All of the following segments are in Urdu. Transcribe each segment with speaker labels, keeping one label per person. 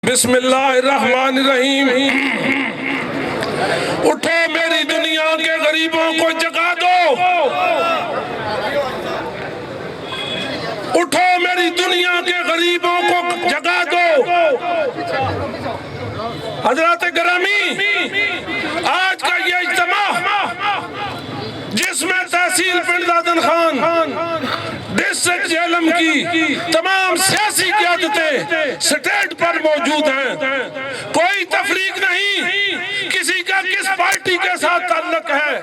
Speaker 1: بسم اللہ الرحمن الرحیم۔ اٹھو میری دنیا کے غریبوں کو جگا دو، اٹھو میری دنیا کے غریبوں کو جگا دو۔ حضرات گرامی، آج کا یہ اجتماع جس میں تحصیل پنڈ دادن خان، ڈسٹرکٹ جہلم کی تمام سیاسی قیادتیں سٹیج پر موجود ہیں، کوئی تفریق نہیں کسی کا کس پارٹی کے ساتھ تعلق ہے،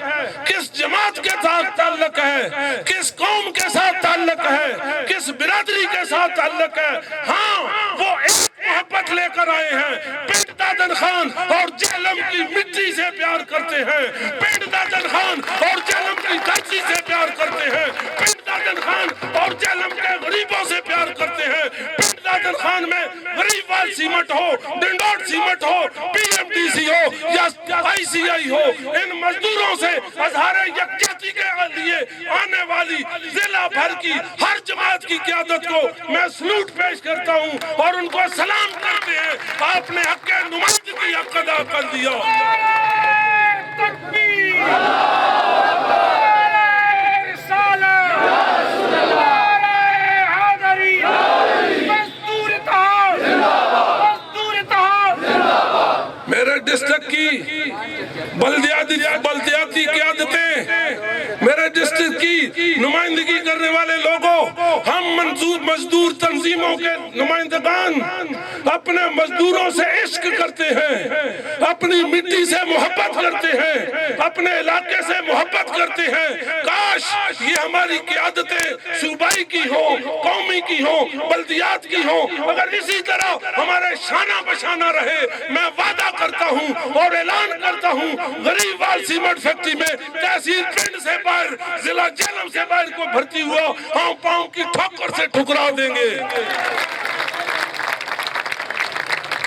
Speaker 1: کس جماعت کے ساتھ تعلق ہے، کس قوم کے ساتھ تعلق ہے، کس برادری کے ساتھ تعلق ہے۔ ہاں، وہ ایک محبت لے کر آئے ہیں، پنڈ دادن خان اور جہلم کی مٹی سے پیار کرتے ہیں، پنڈ دادن خان اور جہلم کی دھرتی سے پیار کرتے ہیں، پنڈ دادن خان اور جہلم کے غریبوں سے پیار کرتے ہیں۔ پنڈ دادن خان میں غریب وال سیمٹ ہو، ڈنڈوٹ سیمٹ ہو، پی ایم ڈی سی ہو یا آئی سی آئی ہو، ان مزدوروں سے اظہار یکجہتی کے لیے آنے والی ضلع بھر کی ہر جماعت کی قیادت کو میں سلوٹ پیش کرتا ہوں اور ان کو سلام کرتے ہیں۔ آپ نے حق نمائندگی حق ادا کر دیا۔ میرے ڈسٹرکٹ کی بلدیاتی قیادتیں، میرے ڈسٹرکٹ کی نمائندگی کرنے والے لوگوں، ہم مزدور تنظیموں کے نمائندگان اپنے مزدوروں سے عشق کرتے ہیں، اپنی مٹی سے محبت کرتے ہیں، اپنے علاقے سے محبت کرتے ہیں۔ کاش یہ ہماری قیادتیں صوبائی کی ہوں، قومی کی ہوں، بلدیات کی ہوں، اگر اسی طرح ہمارے شانہ بشانہ رہے۔ میں وعدہ کرتا ہوں اور اعلان کرتا ہوں، غریب وال سیمنٹ فیکٹری میں تحصیل پنڈ سے باہر، ضلع جہلم سے باہر کو بھرتی ہوا، ہم پاؤں کی ٹھوکر سے ٹھکرا دیں گے۔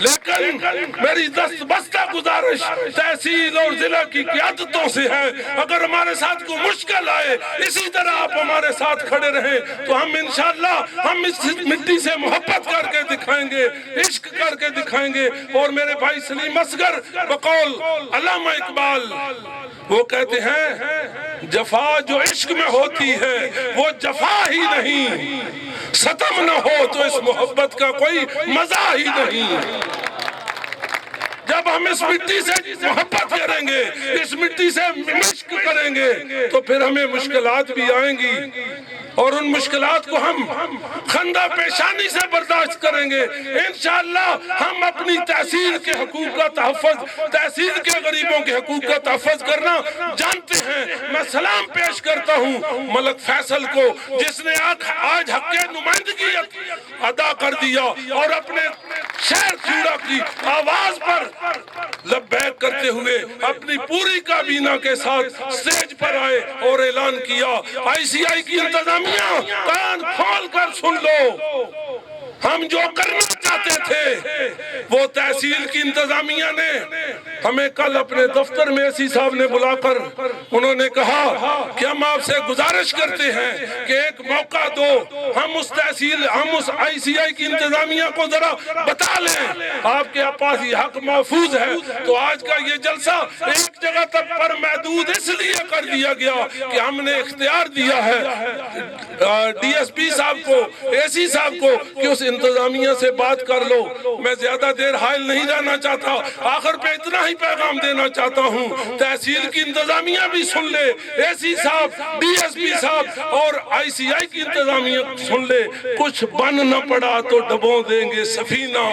Speaker 1: لیکن میری دست بستہ گزارش تحصیل اور ضلع کی قیادتوں سے ہے، اگر ہمارے ساتھ کوئی مشکل آئے، اسی طرح آپ ہمارے ساتھ کھڑے رہیں تو ہم انشاءاللہ ہم اس مٹی سے محبت کر کے دکھائیں گے، عشق کر کے دکھائیں گے۔ اور میرے بھائی سلیم اصغر بقول علامہ اقبال وہ کہتے ہیں، جفا جو عشق میں ہوتی ہے وہ جفا ہی نہیں، ستم نہ ہو تو اس محبت کا کوئی مزہ ہی نہیں۔ جب ہم اس مٹی سے محبت کریں گے، اس مٹی سے عشق کریں گے تو پھر ہمیں مشکلات بھی آئیں گی، اور ان مشکلات کو ہم خندہ پیشانی سے برداشت کریں گے۔ انشاءاللہ ہم اپنی تحصیل کے حقوق کا تحفظ، تحصیل کے غریبوں کے حقوق کا تحفظ کرنا جانتے ہیں۔ میں سلام پیش کرتا ہوں ملک فیصل کو، جس نے آج حق نمائندگی ادا کر دیا اور اپنے شہر کھیڑا کی آواز پر لبیک کرتے ہوئے اپنی پوری کابینہ کے ساتھ سٹیج پر آئے اور اعلان کیا، آئی سی آئی کی انتظامیہ کان کھول کر سن لو، ہم جو کرنا چاہتے تھے وہ تحصیل کی انتظامیہ نے ہمیں کل اپنے دفتر میں ایسی صاحب نے بلا کر انہوں نے کہا کہ ہم آپ سے گزارش کرتے ہیں کہ ایک موقع دو، ہم اس آئی سی آئی کی انتظامیہ کو ذرا بتا لیں، آپ کے پاس یہ حق محفوظ ہے۔ تو آج کا یہ جلسہ ایک جگہ تک پر محدود اس لیے کر دیا گیا کہ ہم نے اختیار دیا ہے ڈی ایس پی صاحب کو، اے سی صاحب کو کہ اس انتظامیہ سے بات کر لو۔ میں زیادہ دیر حائل نہیں رہنا چاہتا، آخر پہ اتنا ہی پیغام دینا چاہتا ہوں، تحصیل کی انتظامیہ بھی سن لے، اے سی صاحب، ڈی ایس پی صاحب اور آئی سی آئی کی انتظامیہ سن لے، کچھ بن نہ پڑا تو ڈبو دیں گے سفینہ۔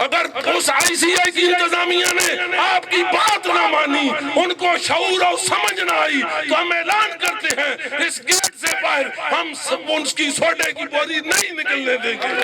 Speaker 1: اگر اس آئی سی آئی کی انتظامیہ نے آپ کی بات نہ مانی، ان کو شعور اور سمجھ نہ آئی، تو ہم اعلان کرتے ہیں اس گیٹ سے باہر ہم سب ان کی سوڈے کی بوری نہیں نکلنے دیں گے۔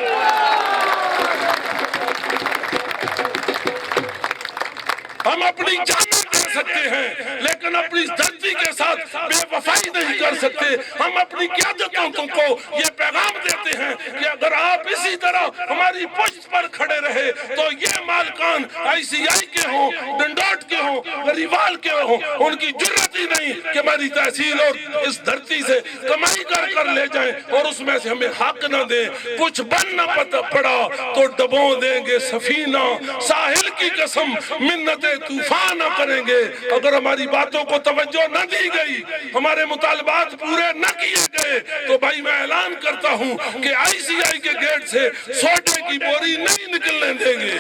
Speaker 1: ہم اپنی جانیں دے سکتے ہیں لیکن اپنی دھرتی کے ساتھ بے وفائی نہیں کر سکتے۔ ہم اپنی قیادتوں کو یہ پیغام دیتے ہیں کہ اگر آپ اسی طرح ہماری پشت پر کھڑے رہے تو یہ مالکان آئی سی آئی کے ہوں، ڈنڈوٹ کے ہوں، غریبال کے ہوں، ان کی جرت ضرورت ہی نہیں کہ ہماری تحصیل اور اس دھرتی سے کمائی کر لے جائیں اور اس میں سے ہمیں حق نہ دیں. کچھ بن نہ پڑا تو ڈبو دیں گے سفینہ, ساحل کی قسم منت طوفان نہ کریں گے. اگر ہماری باتوں کو توجہ نہ دی گئی, ہمارے مطالبات پورے نہ کیے گئے, تو بھائی میں اعلان کرتا ہوں کہ ICI کے گیٹ سے سوڈے کی بوری نہیں نکلنے دیں گے.